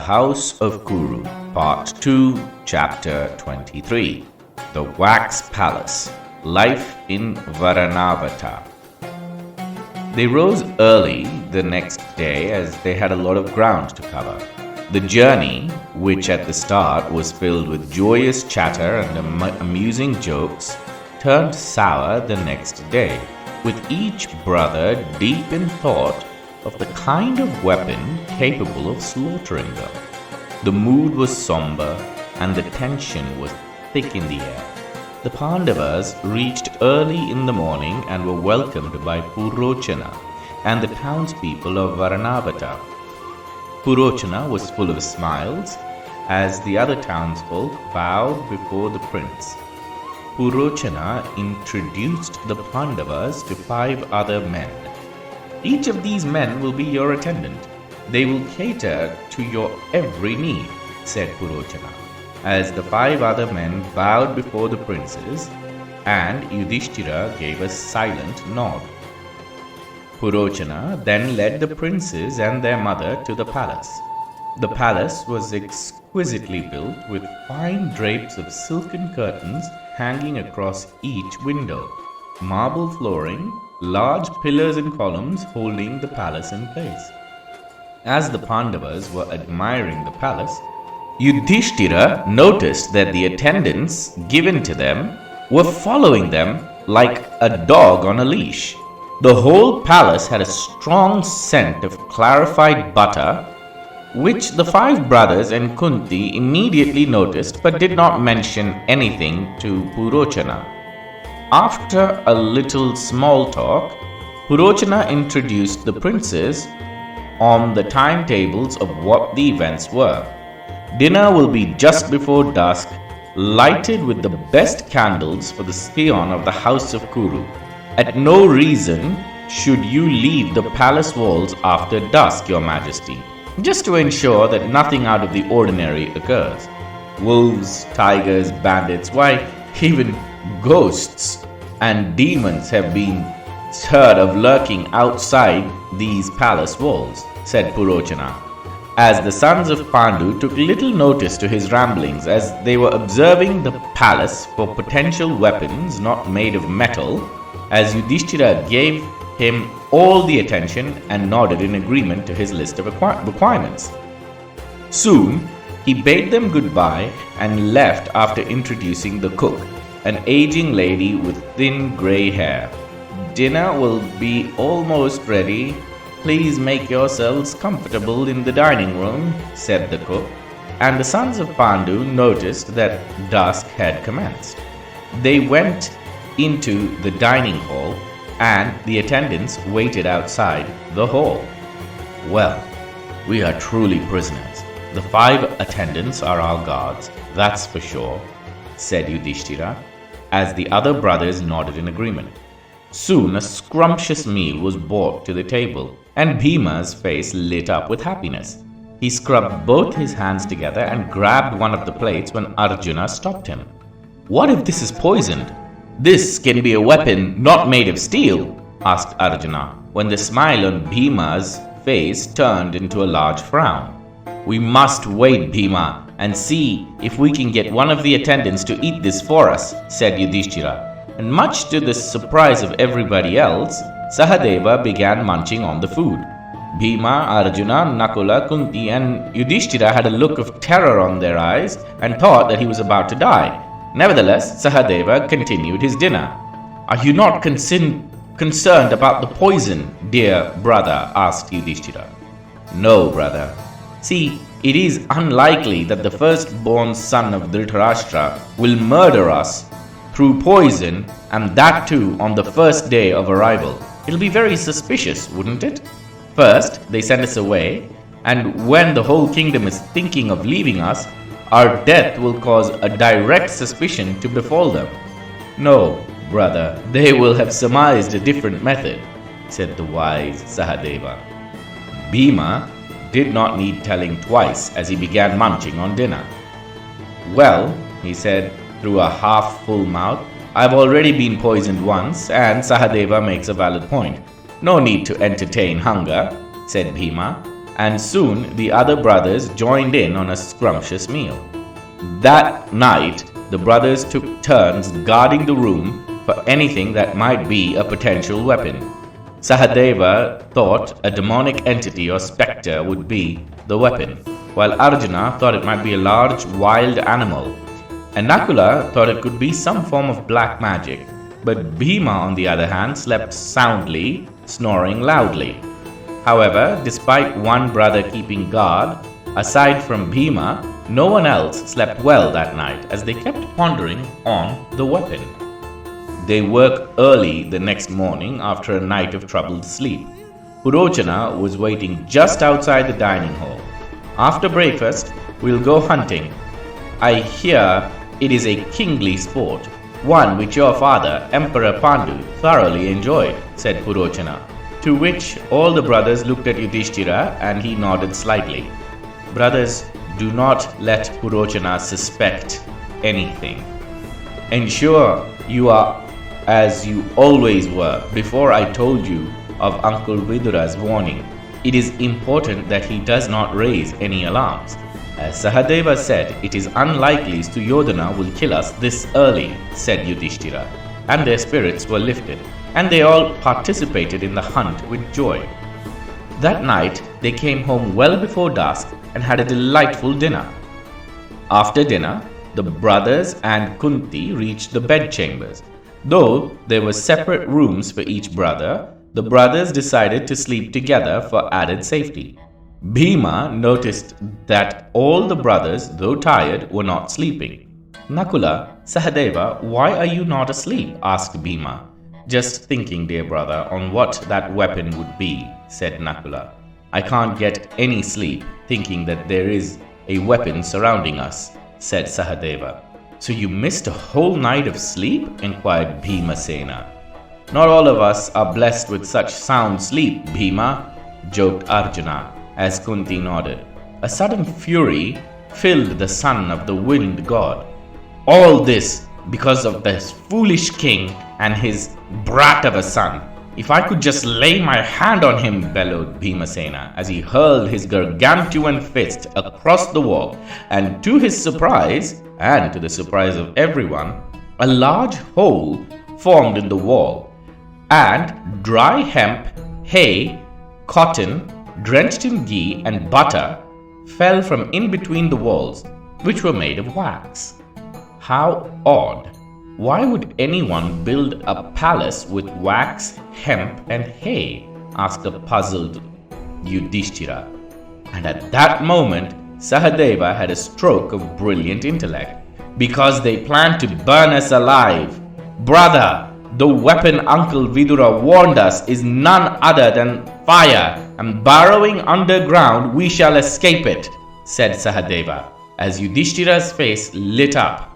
House of Kuru, Part 2, Chapter 23. The Wax Palace. Life in Varanavata. They rose early the next day as they had a lot of ground to cover. The journey, which at the start was filled with joyous chatter and amusing jokes, turned sour the next day, with each brother deep in thought of the kind of weapon capable of slaughtering them. The mood was somber and the tension was thick in the air. The Pandavas reached early in the morning and were welcomed by Purochana and the townspeople of Varanavata. Purochana was full of smiles as the other townsfolk bowed before the prince. Purochana introduced the Pandavas to 5 other men. Each of these men will be your attendant. They will cater to your every need, said Purochana, as the 5 other men bowed before the princes, and Yudhishthira gave a silent nod. Purochana then led the princes and their mother to the palace. The palace was exquisitely built with fine drapes of silken curtains hanging across each window, marble flooring, large pillars and columns holding the palace in place. As the Pandavas were admiring the palace, Yudhishthira noticed that the attendants given to them were following them like a dog on a leash. The whole palace had a strong scent of clarified butter, which the 5 brothers and Kunti immediately noticed but did not mention anything to Purochana. After a little small talk, Purochana introduced the princes on the timetables of what the events were. Dinner will be just before dusk, lighted with the best candles for the scion of the house of Kuru. At no reason should you leave the palace walls after dusk, your majesty, just to ensure that nothing out of the ordinary occurs. Wolves, tigers, bandits, why, even ghosts and demons have been heard of lurking outside these palace walls, said Purochana, as the sons of Pandu took little notice to his ramblings as they were observing the palace for potential weapons not made of metal, as Yudhishthira gave him all the attention and nodded in agreement to his list of requirements. Soon, he bade them goodbye and left after introducing the cook, an aging lady with thin grey hair. Dinner will be almost ready. Please make yourselves comfortable in the dining room, said the cook, and the sons of Pandu noticed that dusk had commenced. They went into the dining hall, and the attendants waited outside the hall. Well, we are truly prisoners. The 5 attendants are our guards, that's for sure, said Yudhishthira, as the other brothers nodded in agreement. Soon a scrumptious meal was brought to the table, and Bhima's face lit up with happiness. He scrubbed both his hands together and grabbed one of the plates when Arjuna stopped him. What if this is poisoned? This can be a weapon not made of steel, asked Arjuna, when the smile on Bhima's face turned into a large frown. We must wait, Bhima, and see if we can get one of the attendants to eat this for us, said Yudhishthira. And much to the surprise of everybody else, Sahadeva began munching on the food. Bhima, Arjuna, Nakula, Kunti, and Yudhishthira had a look of terror on their eyes and thought that he was about to die. Nevertheless, Sahadeva continued his dinner. Are you not concerned about the poison, dear brother? Asked Yudhishthira. No, brother. See, it is unlikely that the firstborn son of Dhritarashtra will murder us through poison, and that too on the first day of arrival. It'll be very suspicious, wouldn't it? First, they send us away, and when the whole kingdom is thinking of leaving us, our death will cause a direct suspicion to befall them. No, brother, they will have surmised a different method, said the wise Sahadeva. Bhima did not need telling twice as he began munching on dinner. Well, he said through a half-full mouth, I've already been poisoned once, and Sahadeva makes a valid point. No need to entertain hunger, said Bhima. and soon the other brothers joined in on a scrumptious meal. That night, the brothers took turns guarding the room for anything that might be a potential weapon. Sahadeva thought a demonic entity or spectre would be the weapon, while Arjuna thought it might be a large wild animal, and Nakula thought it could be some form of black magic. But Bhima, on the other hand, slept soundly, snoring loudly. However, despite one brother keeping guard, aside from Bhima, no one else slept well that night as they kept pondering on the weapon. They woke early the next morning after a night of troubled sleep. Purochana was waiting just outside the dining hall. After breakfast, we'll go hunting. I hear it is a kingly sport, one which your father, Emperor Pandu, thoroughly enjoyed, said Purochana. To which all the brothers looked at Yudhishthira and he nodded slightly. Brothers, do not let Purochana suspect anything. Ensure you are as you always were before I told you of Uncle Vidura's warning. It is important that he does not raise any alarms. As Sahadeva said, it is unlikely Suyodhana will kill us this early, said Yudhishthira, and their spirits were lifted, and they all participated in the hunt with joy. That night, they came home well before dusk and had a delightful dinner. After dinner, the brothers and Kunti reached the bedchambers. Though there were separate rooms for each brother, the brothers decided to sleep together for added safety. Bhima noticed that all the brothers, though tired, were not sleeping. Nakula, Sahadeva, why are you not asleep? Asked Bhima. Just thinking, dear brother, on what that weapon would be, said Nakula. I can't get any sleep thinking that there is a weapon surrounding us, said Sahadeva. So you missed a whole night of sleep? Inquired Bhimasena. Not all of us are blessed with such sound sleep, Bhima, joked Arjuna, as Kunti nodded. A sudden fury filled the son of the wind god. All this because of this foolish king and his brat of a son. If I could just lay my hand on him, bellowed Bhimasena as he hurled his gargantuan fist across the wall, and to his surprise, and to the surprise of everyone, a large hole formed in the wall, and dry hemp, hay, cotton, drenched in ghee and butter, fell from in between the walls, which were made of wax. How odd! Why would anyone build a palace with wax, hemp, and hay? Asked a puzzled Yudhishthira. And at that moment, Sahadeva had a stroke of brilliant intellect. Because they planned to burn us alive. Brother, the weapon Uncle Vidura warned us is none other than fire, and burrowing underground we shall escape it, said Sahadeva, as Yudhishthira's face lit up.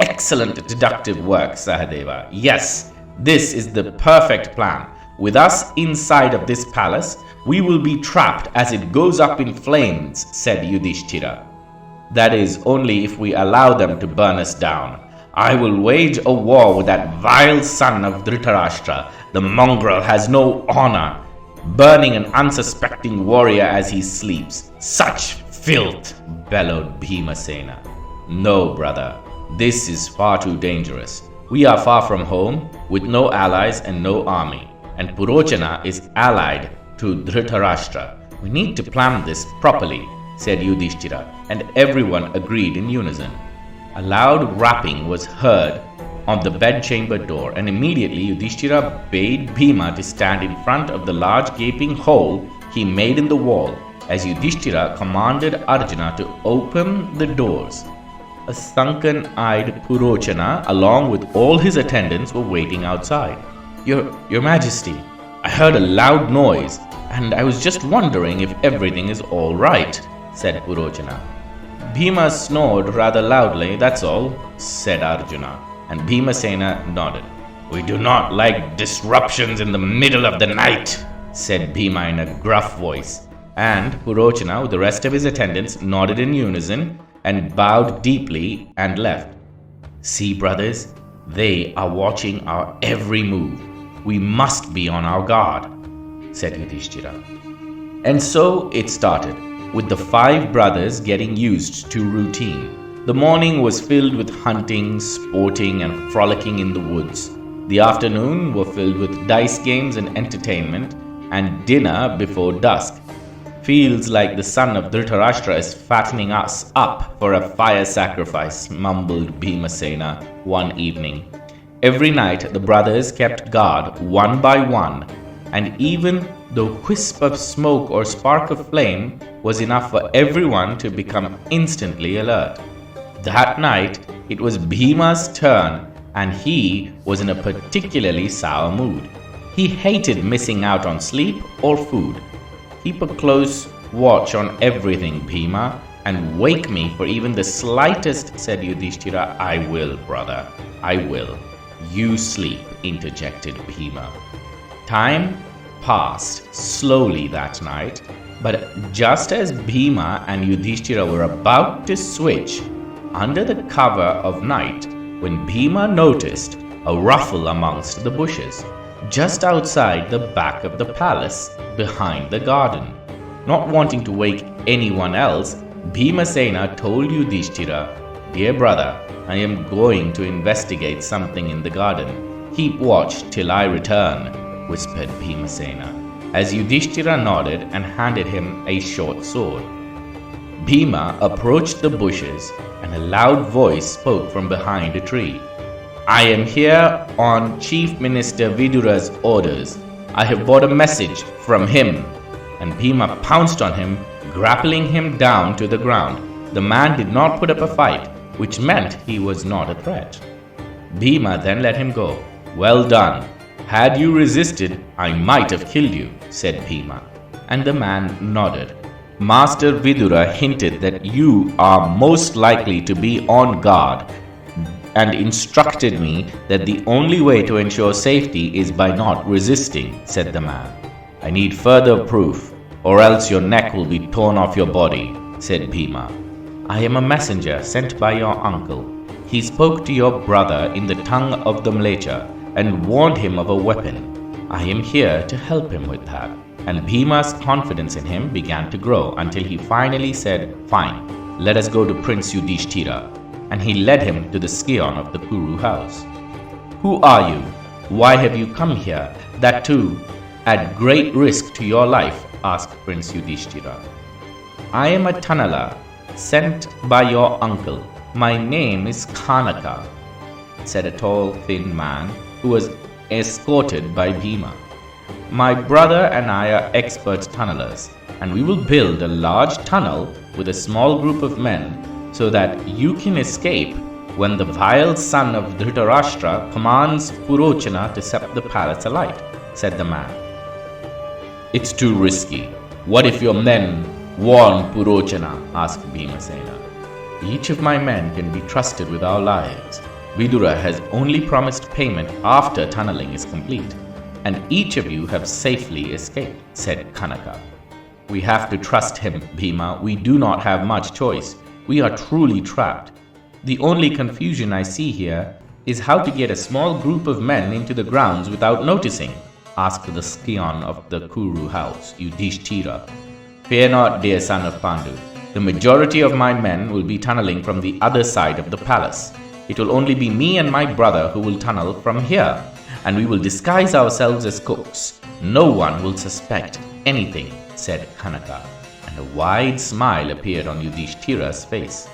Excellent deductive work, Sahadeva. Yes, this is the perfect plan. With us inside of this palace, we will be trapped as it goes up in flames, said Yudhishthira. That is only if we allow them to burn us down. I will wage a war with that vile son of Dhritarashtra. The mongrel has no honor, burning an unsuspecting warrior as he sleeps. Such filth, bellowed Bhimasena. No, brother. This is far too dangerous. We are far from home, with no allies and no army, and Purochana is allied to Dhritarashtra. We need to plan this properly, said Yudhishthira, and everyone agreed in unison. A loud rapping was heard on the bedchamber door, and immediately Yudhishthira bade Bhima to stand in front of the large gaping hole he made in the wall, as Yudhishthira commanded Arjuna to open the doors. A sunken-eyed Purochana, along with all his attendants, were waiting outside. Your Majesty, I heard a loud noise, and I was just wondering if everything is all right, said Purochana. Bhima snored rather loudly, that's all, said Arjuna, and Bhimasena nodded. We do not like disruptions in the middle of the night, said Bhima in a gruff voice, and Purochana, with the rest of his attendants, nodded in unison and bowed deeply and left. See, brothers, they are watching our every move. We must be on our guard, said Yudhishthira. And so it started, with the 5 brothers getting used to routine. The morning was filled with hunting, sporting, and frolicking in the woods. The afternoon were filled with dice games and entertainment, and dinner before dusk. Feels like the son of Dhritarashtra is fattening us up for a fire sacrifice, mumbled Bhimasena one evening. Every night the brothers kept guard one by one, and even the wisp of smoke or spark of flame was enough for everyone to become instantly alert. That night it was Bhima's turn, and he was in a particularly sour mood. He hated missing out on sleep or food. Keep a close watch on everything, Bhima, and wake me for even the slightest, said Yudhishthira. I will, brother, I will. You sleep, interjected Bhima. Time passed slowly that night, but just as Bhima and Yudhishthira were about to switch, under the cover of night, when Bhima noticed a rustle amongst the bushes, just outside the back of the palace, behind the garden. Not wanting to wake anyone else, Bhimasena told Yudhishthira, Dear brother, I am going to investigate something in the garden. Keep watch till I return, whispered Bhimasena, as Yudhishthira nodded and handed him a short sword. Bhima approached the bushes, and a loud voice spoke from behind a tree. I am here on Chief Minister Vidura's orders. I have brought a message from him. And Bhima pounced on him, grappling him down to the ground. The man did not put up a fight, which meant he was not a threat. Bhima then let him go. Well done. Had you resisted, I might have killed you, said Bhima. And the man nodded. Master Vidura hinted that you are most likely to be on guard, and instructed me that the only way to ensure safety is by not resisting, said the man. I need further proof, or else your neck will be torn off your body, said Bhima. I am a messenger sent by your uncle. He spoke to your brother in the tongue of the Mlecha and warned him of a weapon. I am here to help him with that. And Bhima's confidence in him began to grow until he finally said, Fine, let us go to Prince Yudhishthira. And he led him to the scion of the Kuru house. Who are you? Why have you come here? That too, at great risk to your life, asked Prince Yudhishthira. I am a tunneler, sent by your uncle. My name is Kanaka, said a tall, thin man who was escorted by Bhima. My brother and I are expert tunnelers, and we will build a large tunnel with a small group of men so that you can escape when the vile son of Dhritarashtra commands Purochana to set the palace alight, said the man. It's too risky. What if your men warn Purochana? Asked Bhimasena. Each of my men can be trusted with our lives. Vidura has only promised payment after tunneling is complete, and each of you have safely escaped, said Kanaka. We have to trust him, Bhima. We do not have much choice. We are truly trapped. The only confusion I see here is how to get a small group of men into the grounds without noticing, asked the scion of the Kuru house, Yudhishthira. Fear not, dear son of Pandu. The majority of my men will be tunneling from the other side of the palace. It will only be me and my brother who will tunnel from here, and we will disguise ourselves as cooks. No one will suspect anything, said Kanaka, and a wide smile appeared on Yudhishthira's face.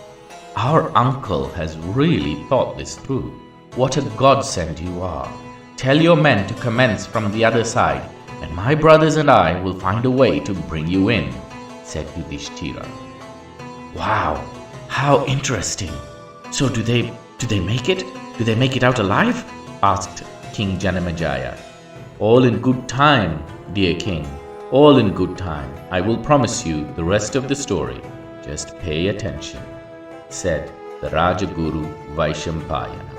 Our uncle has really thought this through. What a godsend you are. Tell your men to commence from the other side, and my brothers and I will find a way to bring you in, said Yudhishthira. Wow, how interesting. So do they make it? Do they make it out alive? Asked King Janamejaya. All in good time, dear king. All in good time. I will promise you the rest of the story. Just pay attention, said the Rajaguru Vaishampayana.